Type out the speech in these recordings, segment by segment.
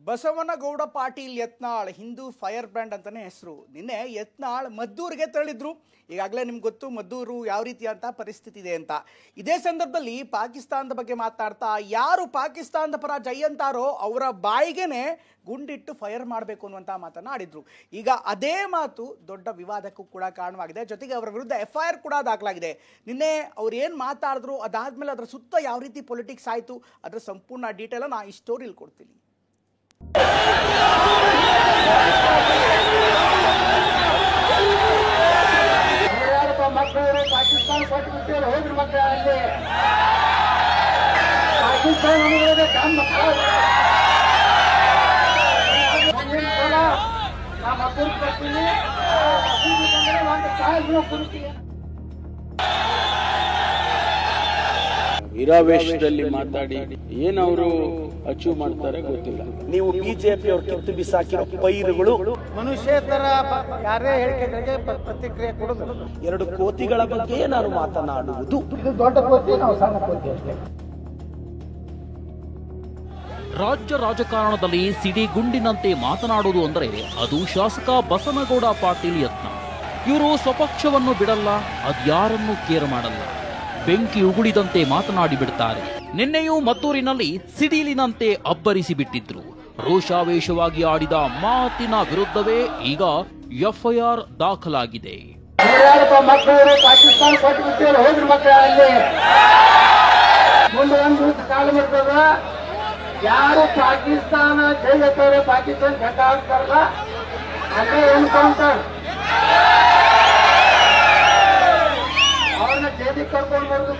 Basavanagouda Patil Yatnal Hindu fire brand ಅಂತಾನೆ ಹೆಸರು. ನಿನ್ನೆ ಯತ್ನಾಳ್ ಮದ್ದೂರಿಗೆ ತೆರಳಿದ್ರು. ಈಗಾಗಲೇ ನಿಮ್ಗೆ ಗೊತ್ತು ಮದ್ದೂರು ಯಾವ ರೀತಿ ಅಂತ ಪರಿಸ್ಥಿತಿ ಇದೆ ಅಂತ. ಇದೇ ಸಂದರ್ಭದಲ್ಲಿ ಪಾಕಿಸ್ತಾನದ ಬಗ್ಗೆ ಮಾತನಾಡ್ತಾ ಯಾರು ಪಾಕಿಸ್ತಾನದ ಪರ ಜೈ ಅಂತಾರೋ ಅವರ ಬಾಯಿಗೆನೆ ಗುಂಡಿಟ್ಟು ಫೈರ್ ಮಾಡಬೇಕು ಅನ್ನುವಂಥ ಮಾತನ್ನು ಆಡಿದ್ರು. ಈಗ ಅದೇ ಮಾತು ದೊಡ್ಡ ವಿವಾದಕ್ಕೂ ಕೂಡ ಕಾರಣವಾಗಿದೆ. ಜೊತೆಗೆ ಅವರ ವಿರುದ್ಧ FIR ಕೂಡ ದಾಖಲಾಗಿದೆ. ನಿನ್ನೆ ಅವ್ರು ಏನು ಮಾತಾಡಿದ್ರು, ಅದಾದ್ಮೇಲೆ ಅದರ ಸುತ್ತ ಯಾವ ರೀತಿ ಪೊಲಿಟಿಕ್ಸ್ ಆಯಿತು, ಅದರ ಸಂಪೂರ್ಣ ಡೀಟೇಲ್ ನಾನು ಈ ಸ್ಟೋರಿಲಿ ಕೊಡ್ತೀನಿ. ಮಕ್ಕಳು ಪಾಕಿಸ್ತಾನ ಕೊಟ್ಟು ಬಿಟ್ಟಿದ್ದಾರೆ, ಹೋಗ್ರಿ ಮಕ್ಕಳು ಅಲ್ಲಿ ಪಾಕಿಸ್ತಾನ ನಾ ಮಕ್ಕಳು ಕೊಡ್ತೀನಿ, ಒಂದು ಕಾಯಿಲೆ ಕುಡಿತೀನಿ. ವಿರಾವೇಶದಲ್ಲಿ ಮಾತಾಡಿ ಏನವರು ಅಚೀವ್ ಮಾಡ್ತಾರೆ ಗೊತ್ತಿಲ್ಲ. ನೀವು ಬಿಜೆಪಿ ಅವ್ರ ಕಿತ್ತು ಬಿಸಾಕಿರೋ ಪೈರುಗಳು ಮನುಷ್ಯೇತರ ಯಾರೇ ಹೇಳಿಕೆಗಳಿಗೆ ಪ್ರತಿಕ್ರಿಯೆ ಕೊಡುದು. 2 ಕೋತಿಗಳ ಬಗ್ಗೆ ನಾನು ಮಾತನಾಡುವುದು. ಇದು ದೊಡ್ಡ ಕೋತಿ, ನಾವು ಸಣ್ಣ ಕೋತಿ ಅಷ್ಟೇ. ರಾಜ್ಯ ರಾಜಕಾರಣದಲ್ಲಿ ಸಿಡಿಗುಂಡಿನಂತೆ ಮಾತನಾಡುವುದು ಅಂದರೆ ಅದು ಶಾಸಕ ಬಸನಗೌಡ ಪಾಟೀಲ್ ಯತ್ನಾಳ್. ಇವರು ಸ್ವಪಕ್ಷವನ್ನು ಬಿಡಲ್ಲ, ಅದ್ಯಾರನ್ನೂ ಕೇರ್ ಮಾಡಲ್ಲ, ಬೆಂಕಿ ಉಗುಳಿದಂತೆ ಮಾತನಾಡಿ ಬಿಡ್ತಾರೆ. ನಿನ್ನೆಯೂ ಮದ್ದೂರಿನಲ್ಲಿ ಸಿಡಿಲಿನಂತೆ ಅಬ್ಬರಿಸಿ ಬಿಟ್ಟಿದ್ರು. ರೋಷಾವೇಶವಾಗಿ ಆಡಿದ ಮಾತಿನ ವಿರುದ್ಧವೇ ಈಗ FIR ದಾಖಲಾಗಿದೆ. ಮಕ್ಕಳು ಪಾಕಿಸ್ತಾನ ಕೊಟ್ಟು ಬಿಟ್ಟಿದ್ದಾರೆ, ಹೋಗ್ರಿ ಮಕ್ಕಳು ಅಲ್ಲಿ ಮುಂದೆ ಒಂದು ಕಾಲು ಬರ್ತದ. ಯಾರು ಪಾಕಿಸ್ತಾನ ಜೈಲತ್ತವ್ರೆ, ಪಾಕಿಸ್ತಾನ ಘಟ್ಟ ಹಾಕ್ತಾರಲ್ಲ ಅಲ್ಲೇ ಎನ್ಕೌಂಟರ್, ಅವ್ರನ್ನ ಜೈಲಿಗೆ ಕರ್ಕೊಂಡು ಬರೋದು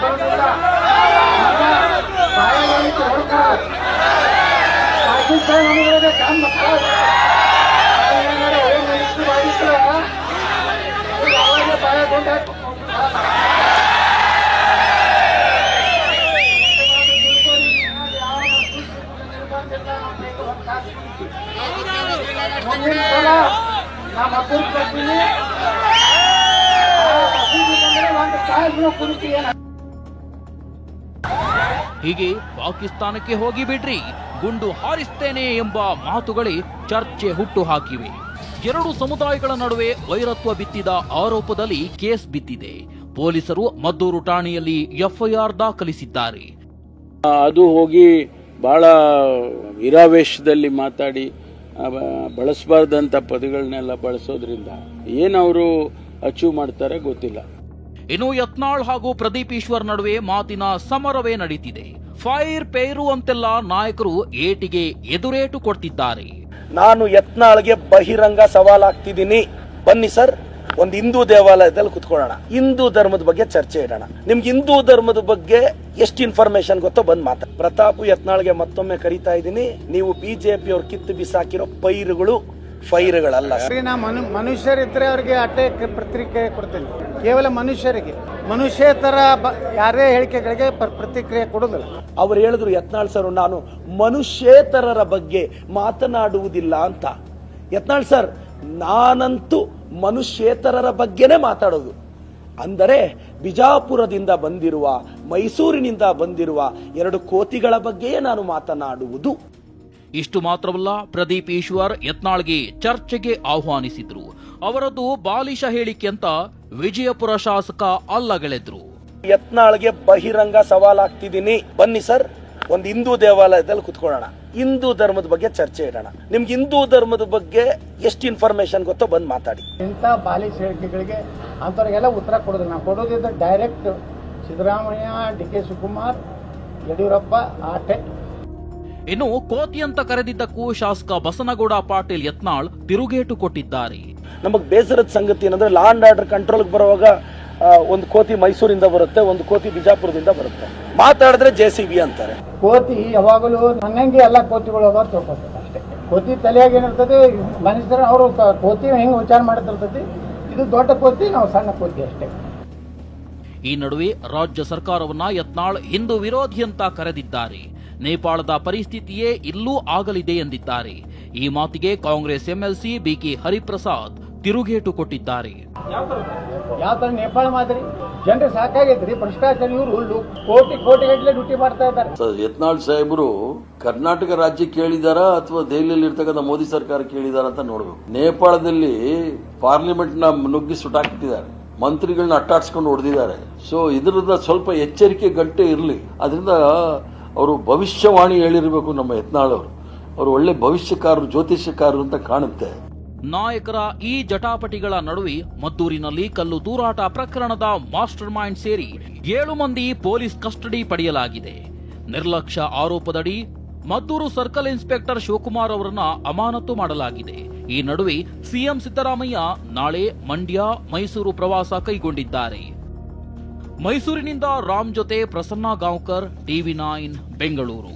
ಬರೋದಿಲ್ಲ. ಪಾಕಿಸ್ತಾನ ನಮ್ಮ ಬಾಯಗೊಂಡ ನಾ ಮಕ್ಕಳು ಕೊಡ್ತೀನಿ, ಒಂದು ಕಾಯಿಲೆ ಕುಡಿತೀನಿ. ಹೀಗೆ ಪಾಕಿಸ್ತಾನಕ್ಕೆ ಹೋಗಿ ಬಿಡ್ರಿ, ಗುಂಡು ಹಾರಿಸ್ತೇನೆ ಎಂಬ ಮಾತುಗಳೇ ಚರ್ಚೆ ಹುಟ್ಟು ಹಾಕಿವೆ. 2 ಸಮುದಾಯಗಳ ನಡುವೆ ವೈರತ್ವ ಬಿತ್ತಿದ ಆರೋಪದಲ್ಲಿ ಕೇಸ್ ಬಿದ್ದಿದೆ. ಪೊಲೀಸರು ಮದ್ದೂರು ಠಾಣೆಯಲ್ಲಿ FIR ದಾಖಲಿಸಿದ್ದಾರೆ. ಅದು ಹೋಗಿ ಬಹಳ ವಿರಾವೇಶದಲ್ಲಿ ಮಾತಾಡಿ ಬಳಸಬಾರ್ದಂತ ಪದಗಳನ್ನೆಲ್ಲ ಬಳಸೋದ್ರಿಂದ ಏನವರು ಅಚೀವ್ ಮಾಡ್ತಾರೆ ಗೊತ್ತಿಲ್ಲ. ಇನ್ನು ಯತ್ನಾಳ್ ಹಾಗೂ ಪ್ರದೀಪ್ ಈಶ್ವರ್ ನಡುವೆ ಮಾತಿನ ಸಮರವೇ ನಡೀತಿದೆ. ಫೈರ್ ಪೇರು ಅಂತೆಲ್ಲ ನಾಯಕರು ಏಟಿಗೆ ಎದುರೇಟು ಕೊಡ್ತಿದ್ದಾರೆ. ನಾನು ಯತ್ನಾಳ್ಗೆ ಬಹಿರಂಗ ಸವಾಲಾಗ್ತಿದ್ದೀನಿ, ಬನ್ನಿ ಸರ್ ಒಂದು ಹಿಂದೂ ದೇವಾಲಯದಲ್ಲಿ ಕುತ್ಕೊಳ್ಳೋಣ, ಹಿಂದೂ ಧರ್ಮದ ಬಗ್ಗೆ ಚರ್ಚೆ ಇಡೋಣ. ನಿಮ್ಗೆ ಹಿಂದೂ ಧರ್ಮದ ಬಗ್ಗೆ ಎಷ್ಟು ಇನ್ಫಾರ್ಮೇಶನ್ ಗೊತ್ತೋ ಬಂದ್ ಮಾತಾ. ಪ್ರತಾಪ್ ಯತ್ನಾಳ್ಗೆ ಮತ್ತೊಮ್ಮೆ ಕರೀತಾ ಇದ್ದೀನಿ, ನೀವು ಬಿಜೆಪಿ ಅವ್ರ ಕಿತ್ತು ಬಿಸಾಕಿರೋ ಪೈರುಗಳು ಫೈರ್ಗಳಲ್ಲ. ನಾ ಮನುಷ್ಯರಿದ್ರೆ ಅವ್ರಿಗೆ ಅಟ್ಟೆ ಪ್ರತಿಕ್ರಿಯೆ ಕೊಡ್ತೀನಿ. ಕೇವಲ ಮನುಷ್ಯರಿಗೆ, ಮನುಷ್ಯೇತರ ಯಾರೇ ಹೇಳಿಕೆಗಳಿಗೆ ಪ್ರತಿಕ್ರಿಯೆ ಕೊಡುದಿಲ್ಲ. ಅವ್ರು ಹೇಳಿದ್ರು ಯತ್ನಾಳ್ ಸರ್ ನಾನು ಮನುಷ್ಯೇತರರ ಬಗ್ಗೆ ಮಾತನಾಡುವುದಿಲ್ಲ ಅಂತ. ಯತ್ನಾಳ್ ಸರ್ ನಾನಂತೂ ಮನುಷ್ಯೇತರರ ಬಗ್ಗೆನೇ ಮಾತಾಡೋದು. ಅಂದರೆ ಬಿಜಾಪುರದಿಂದ ಬಂದಿರುವ, ಮೈಸೂರಿನಿಂದ ಬಂದಿರುವ 2 ಕೋತಿಗಳ ಬಗ್ಗೆಯೇ ನಾನು ಮಾತನಾಡುವುದು. ಇಷ್ಟು ಮಾತ್ರವಲ್ಲ, ಪ್ರದೀಪ್ ಈಶ್ವರ್ ಯತ್ನಾಳ್ಗೆ ಚರ್ಚೆಗೆ ಆಹ್ವಾನಿಸಿದ್ರು. ಅವರದ್ದು ಬಾಲಿಶ ಹೇಳಿಕೆ ಅಂತ ವಿಜಯಪುರ ಶಾಸಕ ಅಲ್ಲಗಳೆದ್ರು. ಯತ್ನಾಳ್ಗೆ ಬಹಿರಂಗ ಸವಾಲಾಗ್ತಿದ್ದೀನಿ, ಬನ್ನಿ ಸರ್ ಒಂದು ಹಿಂದೂ ದೇವಾಲಯದಲ್ಲಿ ಕುತ್ಕೊಳ್ಳೋಣ, ಹಿಂದೂ ಧರ್ಮದ ಬಗ್ಗೆ ಚರ್ಚೆ ಇಡೋಣ. ನಿಮ್ಗೆ ಹಿಂದೂ ಧರ್ಮದ ಬಗ್ಗೆ ಎಷ್ಟು ಇನ್ಫಾರ್ಮೇಶನ್ ಗೊತ್ತೋ ಬಂದ್ ಮಾತಾಡಿ. ಇಂಥ ಬಾಲಿಶ ಹೇಳಿಕೆಗಳಿಗೆ ಅಂಥವ್ರಿಗೆಲ್ಲ ಉತ್ತರ ಕೊಡೋದು. ನಾವು ಕೊಡೋದಿದ್ರೆ ಡೈರೆಕ್ಟ್ ಸಿದ್ದರಾಮಯ್ಯ, DK ಶಿವಕುಮಾರ್, ಯಡಿಯೂರಪ್ಪ ಆಟೆ. ಇನ್ನು ಕೋತಿ ಅಂತ ಕರೆದಿದ್ದಕ್ಕೂ ಶಾಸಕ ಬಸನಗೌಡ ಪಾಟೀಲ್ ಯತ್ನಾಳ್ ತಿರುಗೇಟು ಕೊಟ್ಟಿದ್ದಾರೆ. ನಮಗ್ ಬೇಸರದ ಸಂಗತಿ ಏನಂದ್ರೆ ಲಾ ಅಂಡ್ ಆರ್ಡರ್ ಕಂಟ್ರೋಲ್ಗೆ ಬರುವಾಗ ಒಂದು ಕೋತಿ ಮೈಸೂರಿಂದ ಬರುತ್ತೆ, ಒಂದು ಕೋತಿ ಬಿಜಾಪುರದಿಂದ ಬರುತ್ತೆ. ಮಾತಾಡಿದ್ರೆ JCB ಅಂತಾರೆ. ಕೋತಿ ಯಾವಾಗಲೂ ನನ್ನಂಗೆ ಎಲ್ಲ ಕೋತಿಗಳು ಅವ ತಿಳ್ಕೊತಾರೆ ಅಷ್ಟೇ. ಕೋತಿ ತಲೆಯಾಗ ಏನಿರ್ತದೆ, ಮನುಷ್ಯರ ಅವರು ಕೋತಿ ಹೆಂಗೆ ವಿಚಾರ ಮಾಡ್ತಿರ್ತದೆ. ಇದು ದೊಡ್ಡ ಕೋತಿ, ನಾವು ಸಣ್ಣ ಕೋತಿ ಅಷ್ಟೇ. ಈ ನಡುವೆ ರಾಜ್ಯ ಸರ್ಕಾರವನ್ನ ಯತ್ನಾಳ್ ಹಿಂದೂ ವಿರೋಧಿ ಅಂತ ಕರೆದಿದ್ದಾರೆ. ನೇಪಾಳದ ಪರಿಸ್ಥಿತಿಯೇ ಇಲ್ಲೂ ಆಗಲಿದೆ ಎಂದಿದ್ದಾರೆ. ಈ ಮಾತಿಗೆ ಕಾಂಗ್ರೆಸ್ MLC BK ಹರಿಪ್ರಸಾದ್ ತಿರುಗೇಟು ಕೊಟ್ಟಿದ್ದಾರೆ. ಯಾವ ತರ ನೇಪಾಳ ಮಾದರಿ ಜನರು ಸಾಕಾಗೈತ್ರಿ ಭ್ರಷ್ಟಾಚಾರ. ಇವರು ಕೋಟಿ ಗಟ್ಟಲೆ ಡ್ಯೂಟಿ ಮಾಡ್ತಾ ಇದ್ದಾರೆ. ಯತ್ನಾಳ್ ಸಾಹೇಬರು ಕರ್ನಾಟಕ ರಾಜ್ಯ ಕೇಳಿದಾರ ಅಥವಾ ದೆಹಲಿಯಲ್ಲಿ ಇರ್ತಕ್ಕಂಥ ಮೋದಿ ಸರ್ಕಾರ ಕೇಳಿದಾರ ಅಂತ ನೋಡ್ಬೇಕು. ನೇಪಾಳದಲ್ಲಿ ಪಾರ್ಲಿಮೆಂಟ್ ನ ನುಗ್ಗಿ ಸುಟ್ಟಾಕಿಟ್ಟಿದ್ದಾರೆ, ಮಂತ್ರಿಗಳನ್ನ ಅಟ್ಟಾಡ್ಸ್ಕೊಂಡು ಹೊಡೆದಿದ್ದಾರೆ. ಸೊ ಇದರಿಂದ ಸ್ವಲ್ಪ ಎಚ್ಚರಿಕೆ ಗಂಟೆ ಇರಲಿ. ಅದರಿಂದ ಅವರು ಭವಿಷ್ಯವಾಣಿ ಹೇಳಿರಬೇಕು. ನಮ್ಮ ಯತ್ನಾಳ್ ಅವರು ಒಳ್ಳೆ ಭವಿಷ್ಯಕಾರರು, ಜ್ಯೋತಿಷ್ಯಕಾರರು ಅಂತ ಕಾಣುತ್ತೆ. ನಾಯಕರ ಈ ಜಟಾಪಟಿಗಳ ನಡುವೆ ಮದ್ದೂರಿನಲ್ಲಿ ಕಲ್ಲು ತೂರಾಟ ಪ್ರಕರಣದ ಮಾಸ್ಟರ್ ಮೈಂಡ್ ಸೇರಿ 7 ಮಂದಿ ಪೊಲೀಸ್ ಕಸ್ಟಡಿ ಪಡೆಯಲಾಗಿದೆ. ನಿರ್ಲಕ್ಷ್ಯ ಆರೋಪದಡಿ ಮದ್ದೂರು ಸರ್ಕಲ್ ಇನ್ಸ್ಪೆಕ್ಟರ್ ಶಿವಕುಮಾರ್ ಅವರನ್ನ ಅಮಾನತು ಮಾಡಲಾಗಿದೆ. ಈ ನಡುವೆ ಸಿಎಂ ಸಿದ್ದರಾಮಯ್ಯ ನಾಳೆ ಮಂಡ್ಯ, ಮೈಸೂರು ಪ್ರವಾಸ ಕೈಗೊಂಡಿದ್ದಾರೆ. ಮೈಸೂರಿನಿಂದ ರಾಮ್ ಜೊತೆ ಪ್ರಸನ್ನ ಗಾಂವ್ಕರ್, ಟಿವಿ9 ಬೆಂಗಳೂರು.